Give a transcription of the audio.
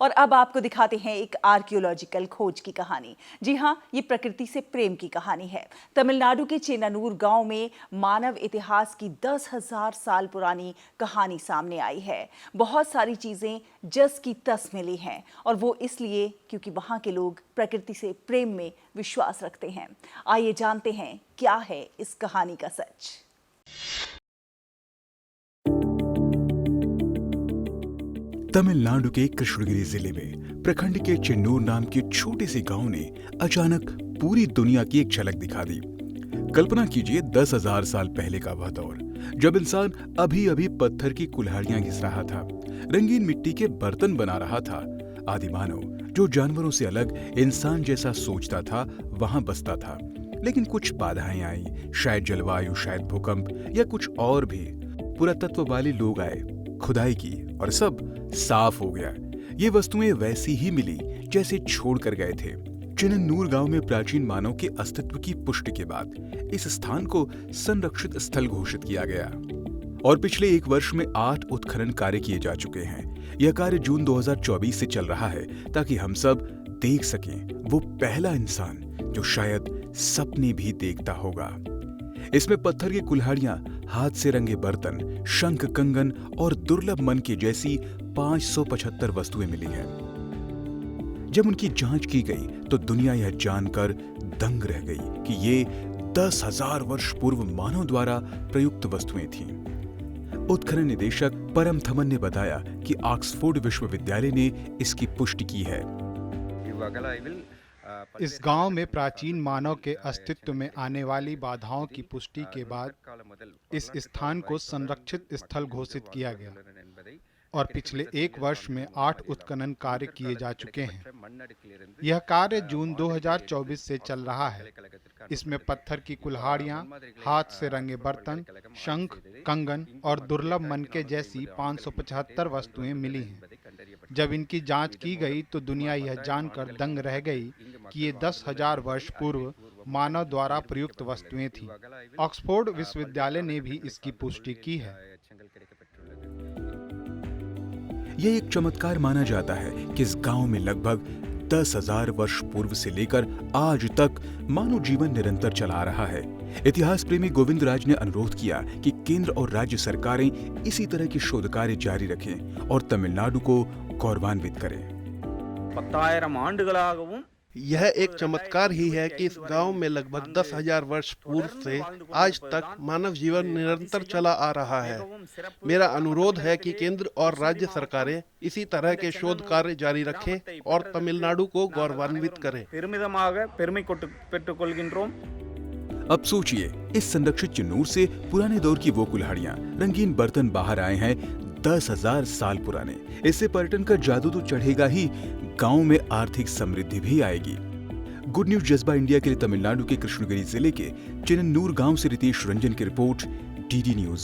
और अब आपको दिखाते हैं एक आर्कियोलॉजिकल खोज की कहानी। जी हाँ, ये प्रकृति से प्रेम की कहानी है। तमिलनाडु के चेन्ननूर गांव में मानव इतिहास की 10,000 साल पुरानी कहानी सामने आई है। बहुत सारी चीजें जस की तस मिली हैं और वो इसलिए क्योंकि वहां के लोग प्रकृति से प्रेम में विश्वास रखते हैं। आइए जानते हैं क्या है इस कहानी का सच। तमिलनाडु के कृष्णगिरी जिले में प्रखंड के चेन्नूर नाम के छोटे से गांव ने अचानक पूरी दुनिया की एक झलक दिखा दी। कल्पना कीजिए 10,000 साल पहले का वह दौर, जब इंसान अभी अभी पत्थर की कुल्हाड़ियां घिस रहा था, रंगीन मिट्टी के बर्तन बना रहा था। आदि मानव जो जानवरों से अलग इंसान जैसा सोचता था वहां बसता था। लेकिन कुछ बाधाएं आई, शायद जलवायु, शायद भूकंप या कुछ और भी। पुरातत्व वाले लोग आए, खुदाई की और सब साफ हो गया। ये वस्तुएं वैसी ही मिली जैसे छोड़ कर गए थे। चेन्ननूर गांव में प्राचीन मानव के अस्तित्व की पुष्टि के बाद इस स्थान को संरक्षित स्थल घोषित किया गया और पिछले 1 वर्ष में 8 उत्खनन कार्य किए जा चुके हैं। यह कार्य जून 2024 से चल रहा है ताकि हम सब देख सकें वो पहला इंसान जो शायद सपने भी देखता होगा। इसमें पत्थर की कुल्हाड़ियां, हाथ से रंगे बर्तन, शंख, कंगन और दुर्लभ मनके जैसी 575 वस्तुएं मिली हैं। जब उनकी जांच की गई तो दुनिया यह जानकर दंग रह गई कि ये 10,000 वर्ष पूर्व मानव द्वारा प्रयुक्त वस्तुएं थीं। उत्खनन निदेशक परम थमन ने बताया कि ऑक्सफोर्ड विश्वविद्यालय ने इसकी पुष्टि की है। इस गांव में प्राचीन मानव के अस्तित्व में आने वाली बाधाओं की पुष्टि के बाद इस स्थान को संरक्षित स्थल घोषित किया गया और पिछले 1 वर्ष में 8 उत्खनन कार्य किए जा चुके हैं। यह कार्य जून 2024 से चल रहा है। इसमें पत्थर की कुल्हाड़ियां, हाथ से रंगे बर्तन, शंख, कंगन और दुर्लभ मनके जैसी 575 वस्तुएं मिली हैं। जब इनकी जांच की गई तो दुनिया यह जानकर दंग रह गई कि ये 10,000 वर्ष पूर्व मानव द्वारा प्रयुक्त वस्तुएं थीं। ऑक्सफोर्ड विश्वविद्यालय ने भी इसकी पुष्टि की है। यह एक चमत्कार माना जाता है कि इस गांव में लगभग 10,000 वर्ष पूर्व से लेकर आज तक मानव जीवन निरंतर चला आ रहा है। इतिहास प्रेमी गोविंद राज ने अनुरोध किया कि केंद्र और राज्य सरकारें इसी तरह के शोध कार्य जारी रखें और तमिलनाडु को गौरवान्वित करें। 10,000 ஆண்டுகளாகவும் यह एक चमत्कार ही है कि इस गांव में लगभग 10,000 वर्ष पूर्व से आज तक मानव जीवन निरंतर चला आ रहा है। मेरा अनुरोध है कि केंद्र और राज्य सरकारें इसी तरह के शोध कार्य जारी रखें और तमिलनाडु को गौरवान्वित करें। பெருமிதமாக பெருமை பெற்றுக் கொள்கின்றோம்। अब सोचिए, इस संरक्षित चेन्नूर से पुराने दौर की वो कुल्हाड़ियां, रंगीन बर्तन बाहर आए हैं 10,000 साल पुराने। इससे पर्यटन का जादू तो चढ़ेगा ही, गांव में आर्थिक समृद्धि भी आएगी। गुड न्यूज जज्बा इंडिया के लिए तमिलनाडु के कृष्णगिरी जिले के चेन्ननूर गांव से रितेश रंजन की रिपोर्ट, डीडी न्यूज।